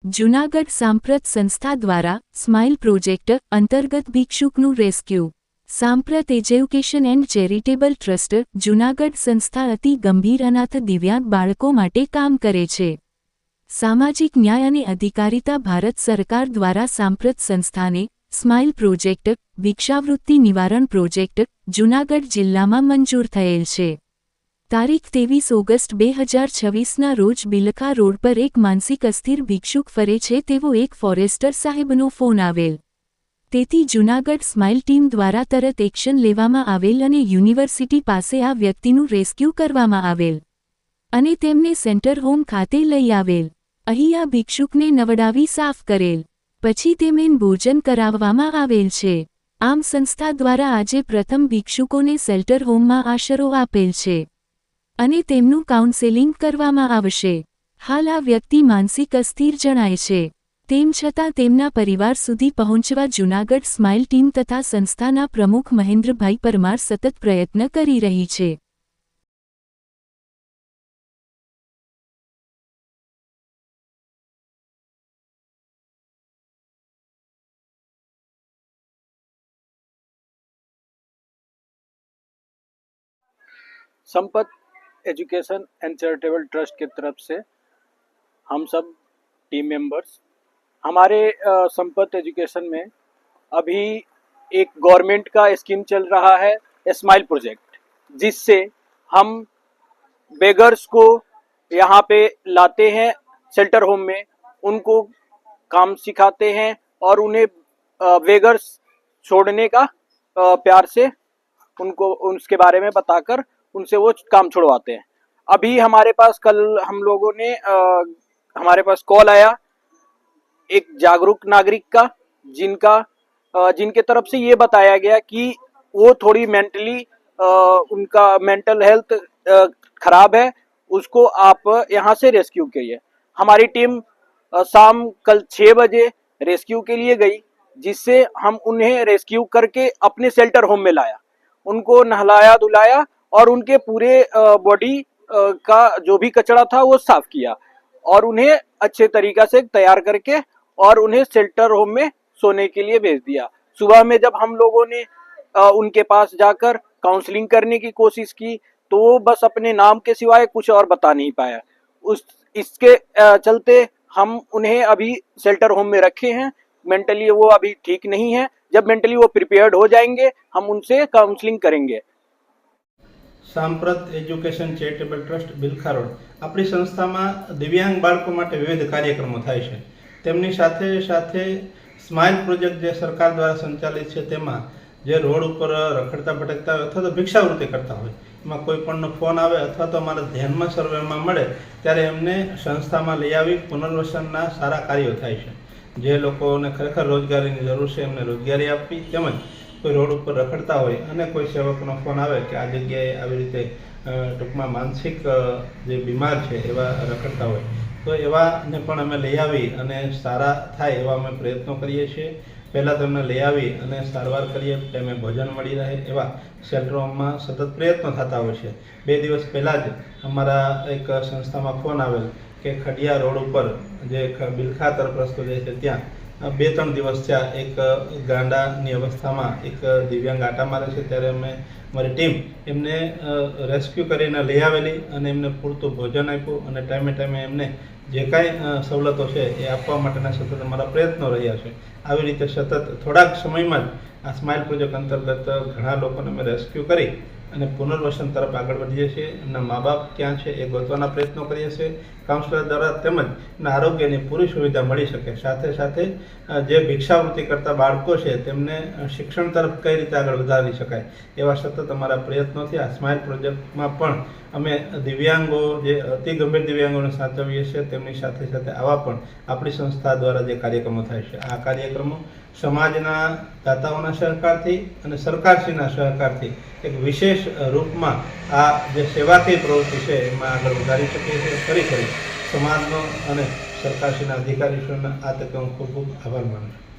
જૂનાગઢ સાંપ્રત સંસ્થા દ્વારા સ્માઇલ પ્રોજેક્ટ અંતર્ગત ભિક્ષુકનું રેસ્ક્યુ। સાંપ્રત education and charitable trust Junagadh સંસ્થા અતિ ગંભીર અનાથ દિવ્યાંગ બાળકો માટે કામ કરે છે। સામાજિક ન્યાય અને અધિકારિતા ભારત સરકાર દ્વારા સાંપ્રત સંસ્થાને સ્માઇલ પ્રોજેક્ટ ભિક્ષાવૃત્તિ નિવારણ પ્રોજેક્ટ જૂનાગઢ જિલ્લામાં મંજૂર થયેલ છે। તારીખ 23 ઓગસ્ટ 2026ના રોજ બિલખા રોડ પર એક માનસિક અસ્થિર ભિક્ષુક ફરે છે તેવો એક ફોરેસ્ટર સાહેબનો ફોન આવેલ। તેથી જૂનાગઢ સ્માઇલ ટીમ દ્વારા તરત એક્શન લેવામાં આવેલ અને યુનિવર્સિટી પાસે આ વ્યક્તિનું રેસ્ક્યુ કરવામાં આવેલ અને તેમને સેન્ટર હોમ ખાતે લઈ આવેલ। અહીં આ ભિક્ષુકને નવડાવી સાફ કરેલ, પછી તેમને ભોજન કરાવવામાં આવેલ છે। આમ સંસ્થા દ્વારા આજે પ્રથમ ભિક્ષુકોને શેલ્ટર હોમમાં આશરો આપેલ છે અને તેમનું કાઉન્સેલિંગ કરવામાં આવશે। હાલ આ વ્યક્તિ માનસિક અસ્થિર જણાય છે, તેમ છતાં તેમના પરિવાર સુધી પહોંચવા જૂનાગઢ સ્માઇલ ટીમ તથા સંસ્થાના પ્રમુખ મહેન્દ્રભાઈ પરમાર સતત પ્રયત્ન કરી રહી છે। Sampat education and charitable trust की तरफ से हम सब टीम मेंबर्स हमारे संपत एजुकेशन में अभी एक गवर्नमेंट का स्कीम चल रहा है स्माइल प्रोजेक्ट, जिससे हम बेगर्स को यहाँ पे लाते हैं शेल्टर होम में, उनको काम सिखाते हैं और उन्हें बेगर्स छोड़ने का प्यार से उनको उसके बारे में बताकर उनसे वो काम छुड़वाते हैं। अभी हमारे पास कल हम लोगों ने हमारे पास कॉल आया एक जागरूक नागरिक का, जिनके तरफ से ये बताया गया कि वो थोड़ी मेंटली उनका मेंटल हेल्थ खराब है, उसको आप यहाँ से रेस्क्यू करिए। हमारी टीम शाम कल 6 बजे रेस्क्यू के लिए गई, जिससे हम उन्हें रेस्क्यू करके अपने शेल्टर होम में लाया, उनको नहलाया धुलाया और उनके पूरे बॉडी का जो भी कचरा था वो साफ किया और उन्हें अच्छे तरीका से तैयार करके और उन्हें शेल्टर होम में सोने के लिए भेज दिया। सुबह में जब हम लोगों ने उनके पास जाकर काउंसलिंग करने की कोशिश की तो वो बस अपने नाम के सिवाय कुछ और बता नहीं पाया। इसके चलते हम उन्हें अभी शेल्टर होम में रखे हैं। मेंटली वो अभी ठीक नहीं है, जब मेंटली वो प्रिपेयर्ड हो जाएंगे हम उनसे काउंसलिंग करेंगे। सांप्रत एज्युकेशन चेरिटेबल ट्रस्ट बिलखा रोड अपनी संस्था में दिव्यांग बाळको माटे विविध कार्यक्रमों थाय छे। तेमनी साथे साथे स्माइल प्रोजेक्ट जे सरकार द्वारा संचालित है तेमां जे रोड पर रखड़ता भटकता हो अथवा तो भिक्षावृत्ति करता हो एमां कोई पण फोन आवे अथवा तो अमारा ध्यान में सर्वे में मळे त्यारे एमने संस्था में लई आवी पुनर्वसनना सारा कार्यों थाय छे। जे लोकोने खरेखर रोजगारीनी जरूर छे एमने रोजगारी आपवी, तेमज कोई रोड पर रखड़ता होय अने कोई सेवकनो फोन आवे कि आ जग्याए आवी रीते टूंकमां मानसिक जे बीमार छे एवा रखड़ता होय तो एवाने पण अमे लई आवी अने सारा थाय एवा अमे प्रयत्नो करीए छीए। पहला तो अमे लई आवी अने सारवार करीए, टाइमे भोजन मळी रहे एवा शेल्टर होममां सतत प्रयत्नो थता होय छे। 2 दिवस पहला ज अमारा एक संस्थामां फोन आवेल कि खडिया रोड पर जे बिलखा तरफ रस्तो जाय छे त्यां 2-3 दिवस थया एक गांडानी अवस्थामां एक दिव्यांग आटा मारे छे, त्यारे अमे मारी टीम एमने रेस्क्यू करीने लई आवेली अने एमने पूरतुं भोजन आप्युं अने टाइमे टाइमे एमने जे कांई सवलतो छे ए आपवा माटेना सतत अमारा प्रयत्नो रह्या छे। आवी रीते सतत थोड़ाक समयमां ज आ स्माइल प्रोजेक्ट अंतर्गत घणा लोकोने अमे रेस्क्यू करी અને પુનર્વસન તરફ આગળ વધીએ છીએ। એમના મા બાપ ક્યાં છે એ ગોતવાના પ્રયત્નો કરીએ છીએ। કાઉન્સલર દ્વારા તેમજ એના આરોગ્યની પૂરી સુવિધા મળી શકે, સાથે સાથે જે ભિક્ષાવૃત્તિ કરતા બાળકો છે તેમને શિક્ષણ તરફ કઈ રીતે આગળ વધારી શકાય એવા સતત અમારા પ્રયત્નોથી આ સ્માઇલ પ્રોજેક્ટમાં પણ અમે દિવ્યાંગો જે અતિ ગંભીર દિવ્યાંગોને સાચવીએ છીએ તેમની સાથે સાથે આવા પણ આપણી સંસ્થા દ્વારા જે કાર્યક્રમો થાય છે આ કાર્યક્રમો સમાજના દાતાઓના સહકારથી અને સરકારશ્રીના સહકારથી એક વિશેષ રૂપમાં આ જે સેવાકીય પ્રવૃત્તિ છે એમાં આગળ વધારી શકીએ છીએ। ફરી સમાજનો અને સરકારશ્રીના અધિકારીશ્રીઓના આ તકે હું ખૂબ ખૂબ આભાર માનું છું।